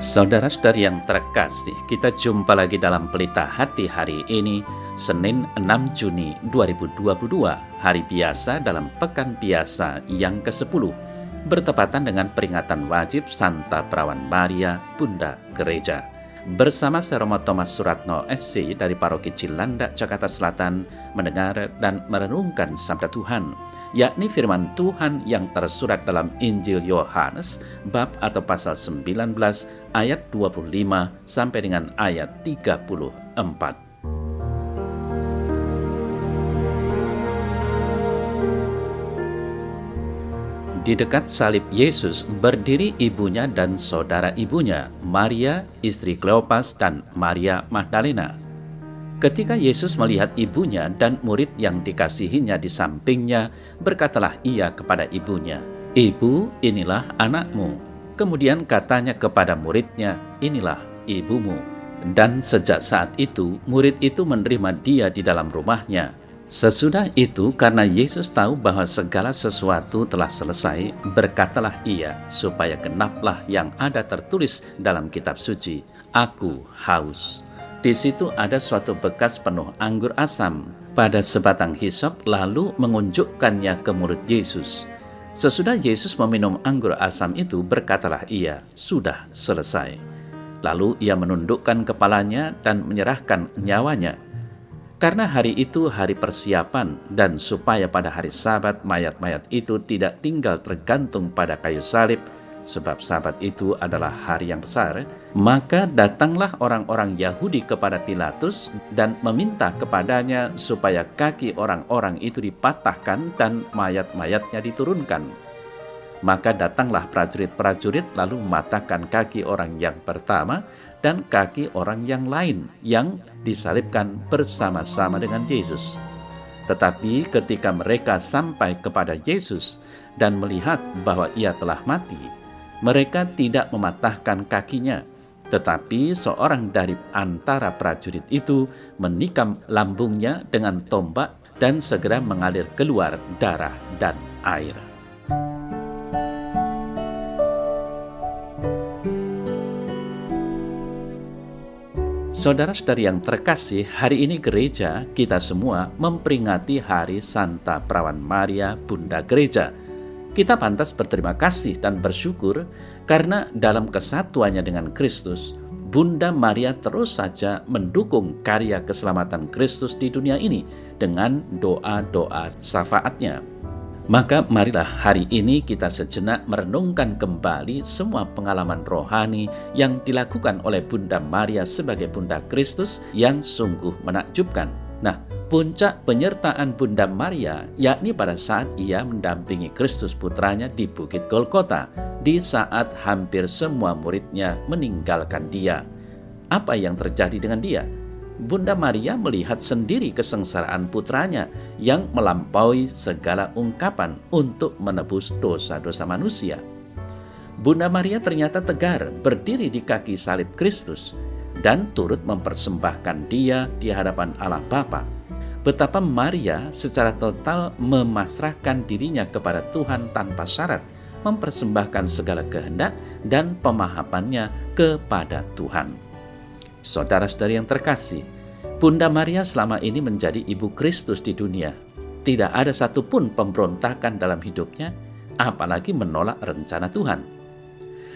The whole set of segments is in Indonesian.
Saudara-saudari yang terkasih, kita jumpa lagi dalam Pelita Hati hari ini, Senin 6 Juni 2022, hari biasa dalam Pekan Biasa yang ke-10, bertepatan dengan peringatan wajib Santa Perawan Maria, Bunda Gereja. Bersama saya Romo Thomas Suratno SC dari Paroki Cilandak, Jakarta Selatan, mendengar dan merenungkan Sabda Tuhan, yakni firman Tuhan yang tersurat dalam Injil Yohanes bab atau pasal 19 ayat 25 sampai dengan ayat 34. Di dekat salib Yesus berdiri ibunya dan saudara ibunya, Maria, istri Kleopas, dan Maria Magdalena. Ketika Yesus melihat ibunya dan murid yang dikasihinya di sampingnya, berkatalah ia kepada ibunya, "Ibu, inilah anakmu." Kemudian katanya kepada muridnya, "Inilah ibumu." Dan sejak saat itu, murid itu menerima dia di dalam rumahnya. Sesudah itu, karena Yesus tahu bahwa segala sesuatu telah selesai, berkatalah ia, supaya genaplah yang ada tertulis dalam kitab suci, "Aku haus." Di situ ada suatu bekas penuh anggur asam pada sebatang hisop, lalu mengunjukkannya ke murid Yesus. Sesudah Yesus meminum anggur asam itu, berkatalah ia, "Sudah selesai." Lalu ia menundukkan kepalanya dan menyerahkan nyawanya. Karena hari itu hari persiapan, dan supaya pada hari Sabat mayat-mayat itu tidak tinggal tergantung pada kayu salib, sebab Sabat itu adalah hari yang besar, maka datanglah orang-orang Yahudi kepada Pilatus dan meminta kepadanya supaya kaki orang-orang itu dipatahkan dan mayat-mayatnya diturunkan. Maka datanglah prajurit-prajurit lalu mematahkan kaki orang yang pertama dan kaki orang yang lain yang disalibkan bersama-sama dengan Yesus. Tetapi ketika mereka sampai kepada Yesus dan melihat bahwa ia telah mati, mereka tidak mematahkan kakinya, tetapi seorang dari antara prajurit itu menikam lambungnya dengan tombak dan segera mengalir keluar darah dan air. Saudara-saudari yang terkasih, hari ini gereja kita semua memperingati Hari Santa Perawan Maria, Bunda Gereja. Kita pantas berterima kasih dan bersyukur karena dalam kesatuannya dengan Kristus, Bunda Maria terus saja mendukung karya keselamatan Kristus di dunia ini dengan doa-doa syafaatnya. Maka marilah hari ini kita sejenak merenungkan kembali semua pengalaman rohani yang dilakukan oleh Bunda Maria sebagai Bunda Kristus yang sungguh menakjubkan. Nah, puncak penyertaan Bunda Maria yakni pada saat ia mendampingi Kristus putranya di Bukit Golgota, di saat hampir semua muridnya meninggalkan dia. Apa yang terjadi dengan dia? Bunda Maria melihat sendiri kesengsaraan putranya yang melampaui segala ungkapan untuk menebus dosa-dosa manusia. Bunda Maria ternyata tegar berdiri di kaki salib Kristus dan turut mempersembahkan dia di hadapan Allah Bapa. Betapa Maria secara total memasrahkan dirinya kepada Tuhan tanpa syarat, mempersembahkan segala kehendak dan pemahamannya kepada Tuhan. Saudara-saudari yang terkasih, Bunda Maria selama ini menjadi ibu Kristus di dunia. Tidak ada satupun pemberontakan dalam hidupnya, apalagi menolak rencana Tuhan.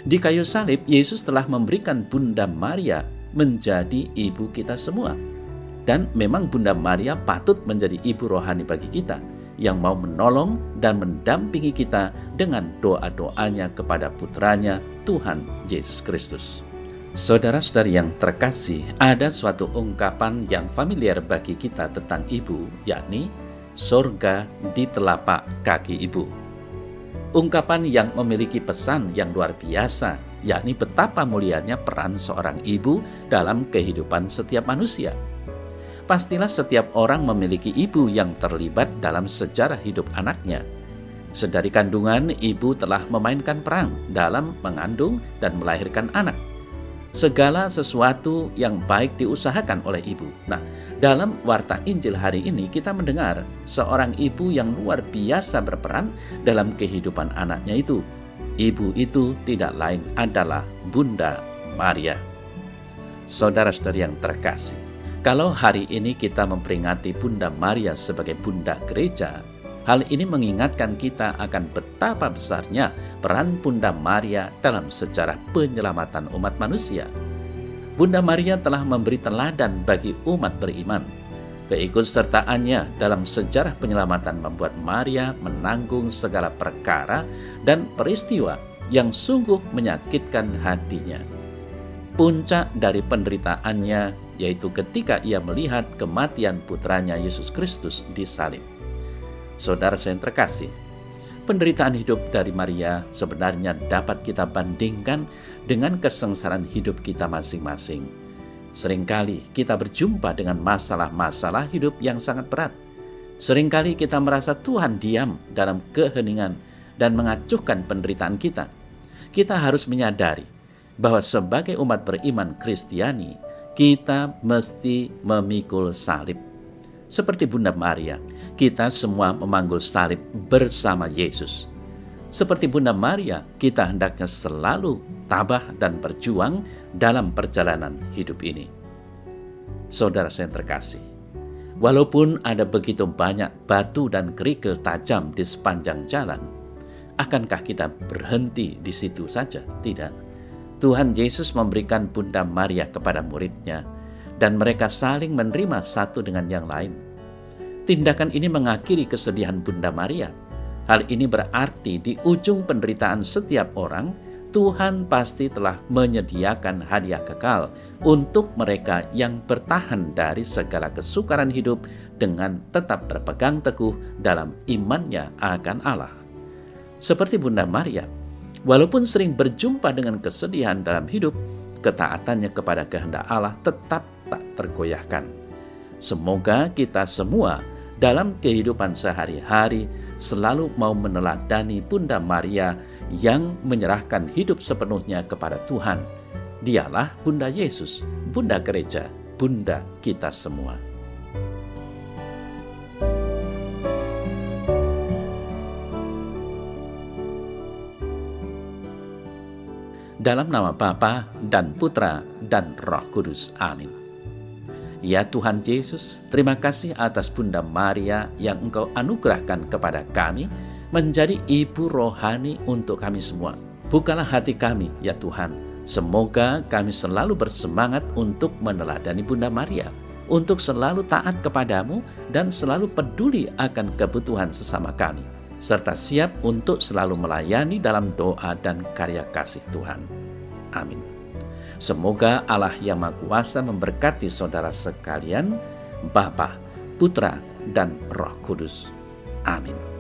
Di kayu salib, Yesus telah memberikan Bunda Maria menjadi ibu kita semua. Dan memang Bunda Maria patut menjadi ibu rohani bagi kita, yang mau menolong dan mendampingi kita dengan doa-doanya kepada putranya, Tuhan Yesus Kristus. Saudara-saudari yang terkasih, ada suatu ungkapan yang familiar bagi kita tentang ibu, yakni surga di telapak kaki ibu. Ungkapan yang memiliki pesan yang luar biasa, yakni betapa mulianya peran seorang ibu dalam kehidupan setiap manusia. Pastilah setiap orang memiliki ibu yang terlibat dalam sejarah hidup anaknya. Sedari kandungan, ibu telah memainkan peran dalam mengandung dan melahirkan anak. Segala sesuatu yang baik diusahakan oleh ibu. Nah, dalam Warta Injil hari ini kita mendengar seorang ibu yang luar biasa berperan dalam kehidupan anaknya itu. Ibu itu tidak lain adalah Bunda Maria. Saudara-saudari yang terkasih, kalau hari ini kita memperingati Bunda Maria sebagai Bunda Gereja, hal ini mengingatkan kita akan betapa besarnya peran Bunda Maria dalam sejarah penyelamatan umat manusia. Bunda Maria telah memberi teladan bagi umat beriman. Keikutsertaannya dalam sejarah penyelamatan membuat Maria menanggung segala perkara dan peristiwa yang sungguh menyakitkan hatinya. Puncak dari penderitaannya yaitu ketika ia melihat kematian putranya Yesus Kristus disalib. Saudara yang terkasih, penderitaan hidup dari Maria sebenarnya dapat kita bandingkan dengan kesengsaraan hidup kita masing-masing. Seringkali kita berjumpa dengan masalah-masalah hidup yang sangat berat. Seringkali kita merasa Tuhan diam dalam keheningan dan mengacuhkan penderitaan kita. Kita harus menyadari bahwa sebagai umat beriman Kristiani, kita mesti memikul salib. Seperti Bunda Maria, kita semua memanggul salib bersama Yesus. Seperti Bunda Maria, kita hendaknya selalu tabah dan berjuang dalam perjalanan hidup ini. Saudara saya terkasih, walaupun ada begitu banyak batu dan kerikil tajam di sepanjang jalan, akankah kita berhenti di situ saja? Tidak. Tuhan Yesus memberikan Bunda Maria kepada muridnya, dan mereka saling menerima satu dengan yang lain. Tindakan ini mengakhiri kesedihan Bunda Maria. Hal ini berarti di ujung penderitaan setiap orang, Tuhan pasti telah menyediakan hadiah kekal untuk mereka yang bertahan dari segala kesukaran hidup dengan tetap berpegang teguh dalam imannya akan Allah. Seperti Bunda Maria, walaupun sering berjumpa dengan kesedihan dalam hidup, ketaatannya kepada kehendak Allah tetap tak tergoyahkan. Semoga kita semua dalam kehidupan sehari-hari selalu mau meneladani Bunda Maria yang menyerahkan hidup sepenuhnya kepada Tuhan. Dialah Bunda Yesus, Bunda Gereja, Bunda kita semua. Dalam nama Bapa dan Putra dan Roh Kudus. Amin. Ya Tuhan Yesus, terima kasih atas Bunda Maria yang Engkau anugerahkan kepada kami menjadi ibu rohani untuk kami semua. Bukalah hati kami, ya Tuhan. Semoga kami selalu bersemangat untuk meneladani Bunda Maria, untuk selalu taat kepadamu dan selalu peduli akan kebutuhan sesama kami, serta siap untuk selalu melayani dalam doa dan karya kasih Tuhan. Amin. Semoga Allah yang Maha Kuasa memberkati saudara sekalian, Bapa, Putra, dan Roh Kudus. Amin.